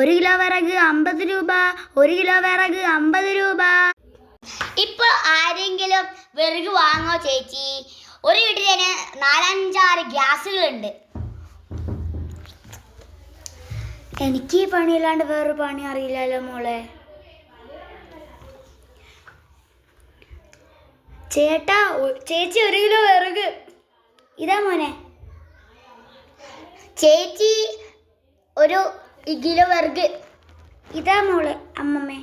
1 kilo വിറക് 50 രൂപ. 1 kilo വിറക് 50 രൂപ. ഇപ്പോൾ ആരെങ്കിലും വിറക് വാങ്ങോ ചേച്ചി? ഒരു വീട്ടിൽ തന്നെ 4-5-6 ഗ്യാസുകളുണ്ട്. എനിക്ക് ഈ പണിയില്ലാണ്ട് വേറൊരു പണി അറിയില്ലല്ലോ മോളെ. ചേട്ടാ, ചേച്ചി 1 കിലോ വിറക്. ഇതാ മോനെ. ചേച്ചി 1 കിലോ വിറക്. ഇതാ മോളെ അമ്മമ്മേ.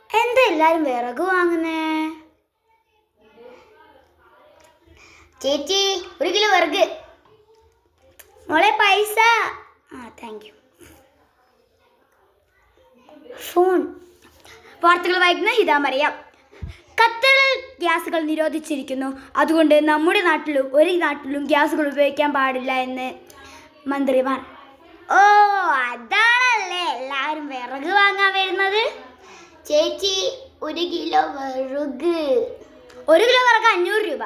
എന്താ എല്ലാരും വിറക് വാങ്ങുന്നേ? ചേച്ചി 1 കിലോ വിറക്. മോളെ പൈസ. Thank you. ഫോൺ. വാർത്തകൾ വായിക്കുന്ന ഹിതാമറിയാം. ഖത്തറിൽ ഗ്യാസുകൾ നിരോധിച്ചിരിക്കുന്നു. അതുകൊണ്ട് നമ്മുടെ നാട്ടിലും ഒരു നാട്ടിലും ഗ്യാസുകൾ ഉപയോഗിക്കാൻ പാടില്ല എന്ന് മന്ത്രിമാർ. ഓ, അതാണല്ലേ എല്ലാവരും വിറക് വാങ്ങാൻ വരുന്നത്. ചേച്ചി 1 കിലോ വിറക്. 1 കിലോ വിറക് 500 രൂപ.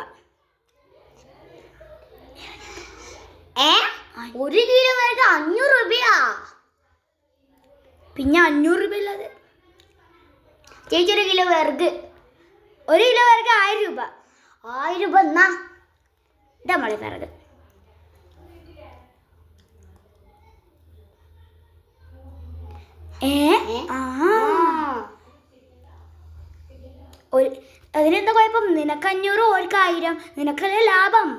1 കിലോ വിറക് 500 രൂപയാ? പിന്നെ 500 രൂപ ഇല്ലാതെ. ചേച്ചി 1 കിലോ വിറക്. 1 കിലോ വിറക് 1000 രൂപ. 1000 രൂപ എന്നാ. ഇതാ മോളെ വിറക്. അതിനെന്താ കുഴപ്പം? നിനക്ക് 500, ഓർക്ക് 1000. നിനക്കല്ലേ ലാഭം.